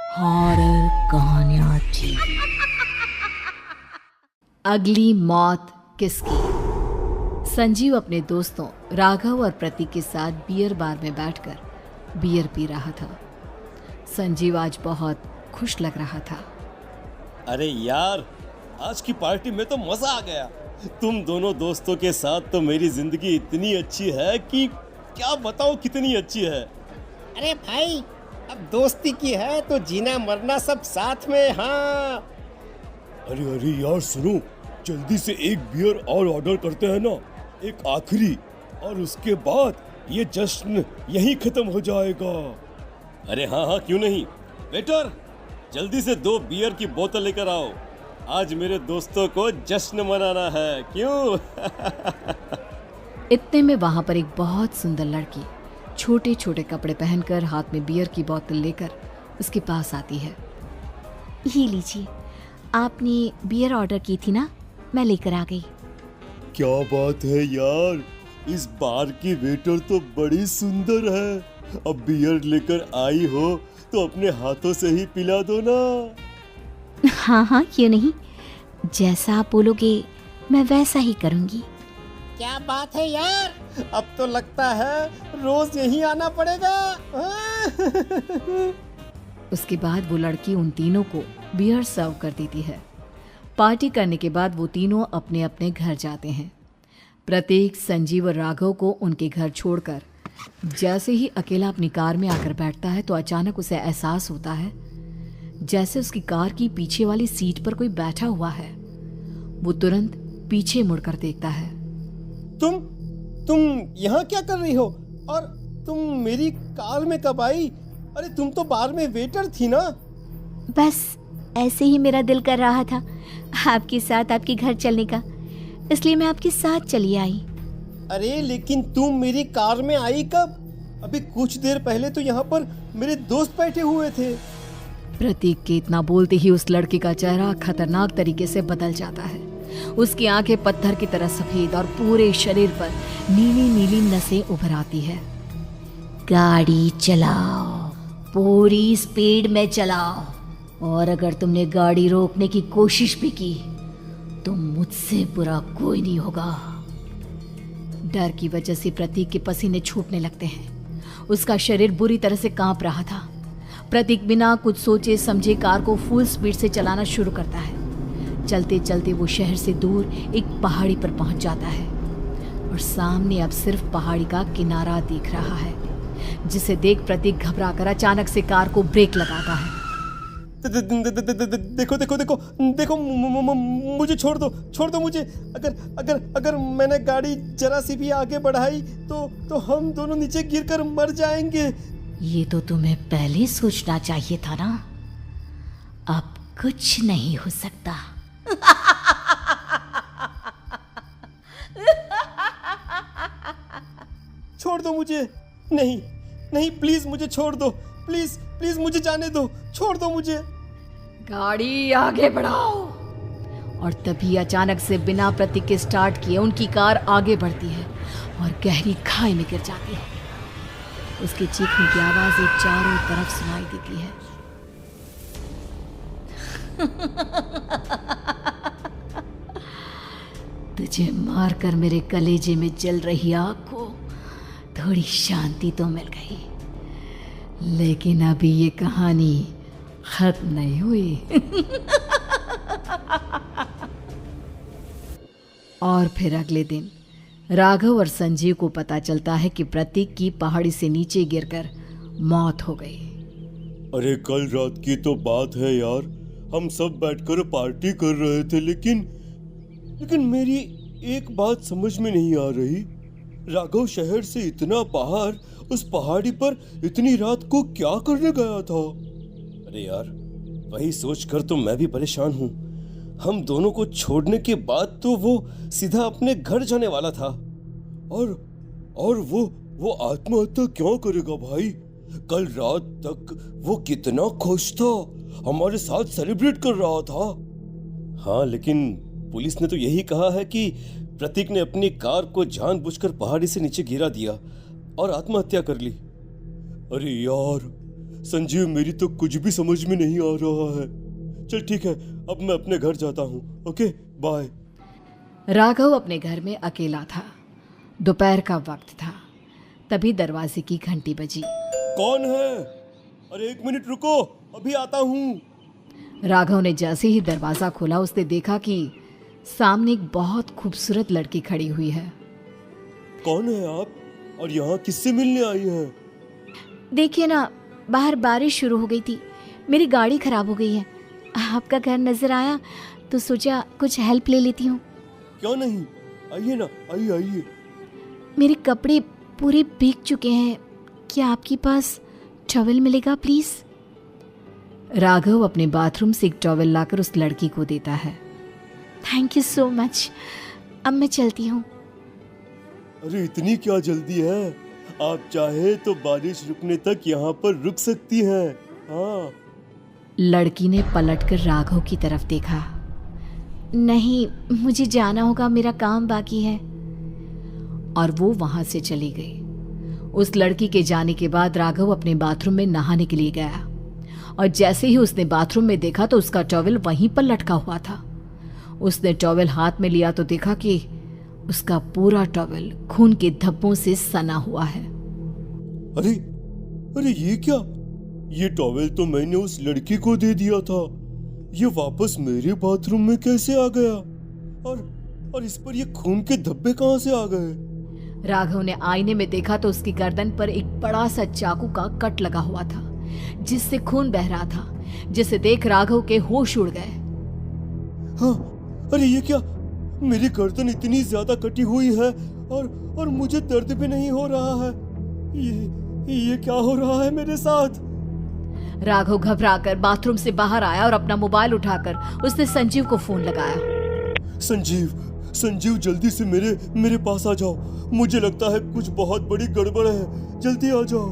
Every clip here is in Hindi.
हॉरर कहानियाँ थी। अगली मौत किसकी? संजीव अपने दोस्तों राघव और प्रतीक के साथ बियर बार में बैठकर बियर पी रहा था। संजीव आज बहुत खुश लग रहा था। अरे यार, आज की पार्टी में तो मजा आ गया। तुम दोनों दोस्तों के साथ तो मेरी जिंदगी इतनी अच्छी है कि क्या बताओ कितनी अच्छी है। अरे भाई, अब दोस्ती की है तो जीना मरना सब साथ में। हाँ अरे यार सुनो, जल्दी से एक बियर और ऑर्डर करते हैं ना, एक आखिरी, और उसके बाद ये जश्न यहीं खत्म हो जाएगा। अरे हाँ, क्यों नहीं। वेटर, जल्दी से 2 बियर की बोतल लेकर आओ। आज मेरे दोस्तों को जश्न मनाना है, क्यों? इतने में वहां पर एक बहुत सुंदर लड़की छोटे छोटे कपड़े पहनकर हाथ में बियर की बोतल लेकर उसके पास आती है। ये लीजिए, आपने बियर ऑर्डर की थी ना, मैं लेकर आ गई। क्या बात है यार, इस बार की वेटर तो बड़ी सुंदर है। अब बियर लेकर आई हो तो अपने हाथों से ही पिला दो ना। हाँ, क्यों नहीं, जैसा आप बोलोगे मैं वैसा ही करूँगी। क्या बात है यार, अब तो लगता है रोज यहीं आना पड़ेगा। उसके बाद वो लड़की उन तीनों को बियर सर्व कर देती है। पार्टी करने के बाद वो तीनों अपने अपने घर जाते हैं। प्रतीक, संजीव और राघव को उनके घर छोड़कर जैसे ही अकेला अपनी कार में आकर बैठता है तो अचानक उसे एहसास होता है जैसे उसकी कार की पीछे वाली सीट पर कोई बैठा हुआ है। वो तुरंत पीछे मुड़कर देखता है। तुम यहाँ क्या कर रही हो? और तुम मेरी कार में कब आई? अरे तुम तो बार में वेटर थी ना। बस ऐसे ही मेरा दिल कर रहा था आपके साथ आपके घर चलने का, इसलिए मैं आपके साथ चली आई। अरे लेकिन तुम मेरी कार में आई कब? अभी कुछ देर पहले तो यहाँ पर मेरे दोस्त बैठे हुए थे। प्रतीक के इतना बोलते ही उस लड़के का चेहरा खतरनाक तरीके से बदल जाता है। उसकी आंखें पत्थर की तरह सफेद और पूरे शरीर पर नीली नीली नसें उभर आती है। गाड़ी चलाओ, पूरी स्पीड में चलाओ, और अगर तुमने गाड़ी रोकने की कोशिश भी की तो मुझसे बुरा कोई नहीं होगा। डर की वजह से प्रतीक के पसीने छूटने लगते हैं। उसका शरीर बुरी तरह से कांप रहा था। प्रतीक बिना कुछ सोचे समझे कार को फुल स्पीड से चलाना शुरू करता है। चलते चलते वो शहर से दूर एक पहाड़ी पर पहुंच जाता है और सामने अब सिर्फ पहाड़ी का किनारा दिख रहा है, जिसे देख प्रतीक घबराकर अचानक से कार को ब्रेक लगाता है। देखो, मुझे छोड़ दो मुझे। अगर मैंने गाड़ी जरा सी भी आगे बढ़ाई तो हम दोनों नीचे गिरकर मर जाएंगे। ये तो तुम्हें पहले सोचना चाहिए था ना। अब कुछ नहीं हो सकता। छोड़ दो मुझे। नहीं, प्लीज मुझे छोड़ दो। प्लीज मुझे जाने दो। छोड़ दो मुझे। गाड़ी आगे बढ़ाओ। और तभी अचानक से बिना प्रतीक के स्टार्ट किए उनकी कार आगे बढ़ती है और गहरी खाई में गिर जाती है। उसके चीखने की आवाजें चारों तरफ सुनाई देती है। तुझे मारकर मेरे कलेजे में जल रही आग को थोड़ी शांति तो मिल गई, लेकिन अभी ये कहानी खत्म नहीं हुई। और फिर अगले दिन राघव और संजीव को पता चलता है कि प्रतीक की पहाड़ी से नीचे गिरकर मौत हो गई। अरे कल रात की तो बात है यार, हम सब बैठकर पार्टी कर रहे थे, लेकिन मेरी एक बात समझ में नहीं आ रही। राघव शहर से इतना बाहर उस पहाड़ी पर इतनी रात को क्या करने गया था? अरे यार, वही सोचकर तो मैं भी परेशान हूँ। हम दोनों को छोड़ने के बाद तो वो सीधा अपने घर जाने वाला था, और वो आत्महत्या क्यों करेगा भाई? कल रात तक वो कितना खुश था, हमारे साथ सेलिब्रेट कर रहा था। हाँ, लेकिन पुलिस ने तो यही कहा है कि प्रतीक ने अपनी कार को जानबूझकर पहाड़ी से नीचे गिरा दिया और आत्महत्या कर ली। अरे यार, संजीव, मेरी तो कुछ भी समझ में नहीं आ रहा है। चल ठीक है, अब मैं अपने घर जाता हूँ। Okay, bye. राघव अपने घर में अकेला था। दोपहर का वक्त था। तभी दरवाजे की घंटी बजी। कौन है? अरे 1 मिनट रुको, अभी आता हूँ। राघव ने जैसे ही दरवाजा खोला उसने देखा कि सामने एक बहुत खूबसूरत लड़की खड़ी हुई है। कौन है आप और यहाँ किससे मिलने आई हैं? देखिए ना, बाहर बारिश शुरू हो गई थी, मेरी गाड़ी खराब हो गई है। आपका घर नजर आया तो सोचा कुछ हेल्प ले लेती हूँ। क्यों नहीं, आइए ना, आइए आइए। मेरे कपड़े पूरे भीग चुके हैं, क्या आपके पास टॉवल मिलेगा प्लीज? राघव अपने बाथरूम से एक टॉवल लाकर उस लड़की को देता है। थैंक यू सो मच, अब मैं चलती हूँ। अरे इतनी क्या जल्दी है? आप चाहे तो बारिश रुकने तक यहाँ पर रुक सकती हैं। हाँ। लड़की ने पलटकर राघव की तरफ देखा। नहीं, मुझे जाना होगा, मेरा काम बाकी है। और वो वहां से चली गई। उस लड़की के जाने के बाद राघव अपने बाथरूम में नहाने के लिए गया और जैसे ही उसने बाथरूम में देखा तो उसका टॉवल वहीं पर लटका हुआ था। उसने टॉवल हाथ में लिया तो देखा कि उसका पूरा टॉवल खून के धब्बों से सना हुआ है। अरे अरे ये क्या? ये टॉवल तो मैंने उस लड़की को दे दिया था। ये वापस मेरे बाथरूम में कैसे आ गया? और इस पर ये खून के धब्बे कहां से आ गए? राघव ने आईने में देखा तो उसकी गर्दन पर एक बड़ा सा चाकू का कट लगा हुआ था जिससे खून बह रहा था, जिसे देख राघव के होश उड़ गए। हाँ, अरे ये क्या? मेरी गर्दन इतनी ज्यादा कटी हुई है और मुझे दर्द भी नहीं हो रहा है। ये क्या हो रहा है मेरे साथ? राघव घबराकर बाथरूम से बाहर आया और अपना मोबाइल उठाकर उसने संजीव को फोन लगाया। संजीव जल्दी से मेरे पास आ जाओ। मुझे लगता है कुछ बहुत बड़ी गड़बड़ है, जल्दी आ जाओ।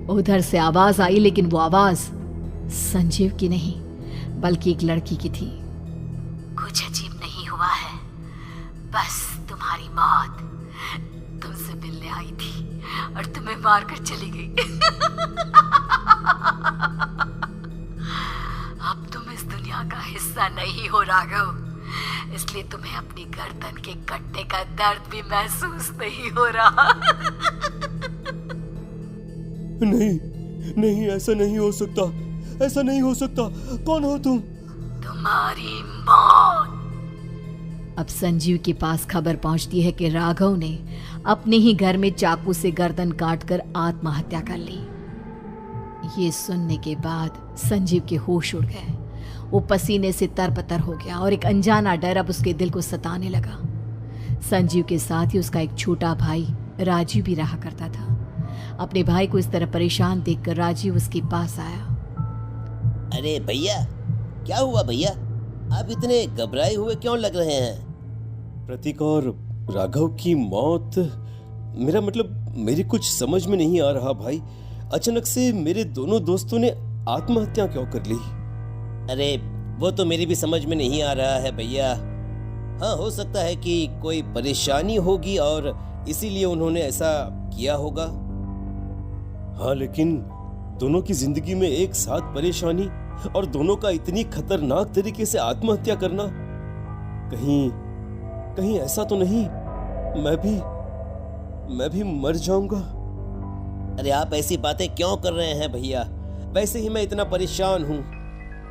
उधर से आवाज आई, लेकिन वो आवाज संजीव की नहीं बल्कि एक लड़की की थी। कुछ अजीब नहीं हुआ है, बस तुम्हारी मौत तुमसे मिलने आई थी और तुम्हें मारकर चली गई। अब तुम इस दुनिया का हिस्सा नहीं हो राघव, इसलिए तुम्हें अपनी गर्दन के कटने का दर्द भी महसूस नहीं हो रहा। नहीं, ऐसा नहीं हो सकता, ऐसा नहीं हो सकता। कौन हो तुम? तुम्हारी मौत। अब संजीव के पास खबर पहुंचती है कि राघव ने अपने ही घर में चाकू से गर्दन काटकर आत्महत्या कर ली। ये सुनने के बाद संजीव के होश उड़ गए। वो पसीने से तरबतर हो गया और एक अनजाना डर अब उसके दिल को सताने लगा। संजीव के साथ ही उसका एक छोटा भाई राजीव भी रहा करता था। अपने भाई को इस तरह परेशान देखकर राजीव उसके पास आया। अरे भैया, क्या हुआ भैया? आप इतने घबराए हुए क्यों लग रहे हैं? प्रतीक और राघव की मौत, मेरा मतलब मेरी कुछ समझ में नहीं आ रहा भाई। अचानक से मेरे दोनों दोस्तों ने आत्महत्या क्यों कर ली? अरे वो तो मेरी भी समझ में नहीं आ रहा है भैया। हाँ, हो सकता है कि कोई परेशानी होगी और इसीलिए उन्होंने ऐसा किया होगा। हाँ, लेकिन दोनों की जिंदगी में एक साथ परेशानी और दोनों का इतनी खतरनाक तरीके से आत्महत्या करना, कहीं ऐसा तो नहीं मैं भी मर जाऊंगा? अरे आप ऐसी बातें क्यों कर रहे हैं भैया? वैसे ही मैं इतना परेशान हूँ।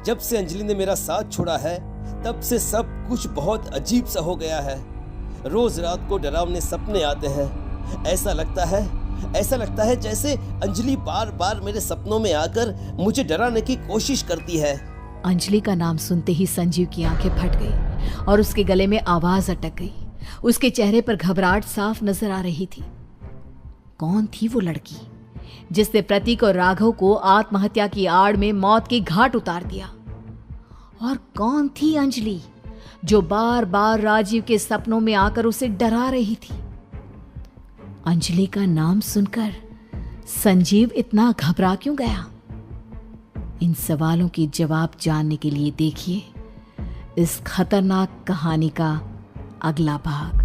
जब से अंजलि ने मेरा साथ छोड़ा है तब से सब कुछ बहुत अजीब सा हो गया है। रोज रात को डरावने सपने आते हैं। ऐसा लगता है जैसे अंजलि बार बार मेरे सपनों में आकर मुझे डराने की कोशिश करती है। अंजलि का नाम सुनते ही संजीव की आंखें फट गई और उसके गले में आवाज अटक गई। उसके चेहरे पर घबराहट साफ नजर आ रही थी। कौन थी वो लड़की जिसने प्रतीक और राघव को आत्महत्या की आड़ में मौत के घाट उतार दिया? और कौन थी अंजलि जो बार बार राजीव के सपनों में आकर उसे डरा रही थी? अंजलि का नाम सुनकर संजीव इतना घबरा क्यों गया? इन सवालों के जवाब जानने के लिए देखिए इस खतरनाक कहानी का अगला भाग।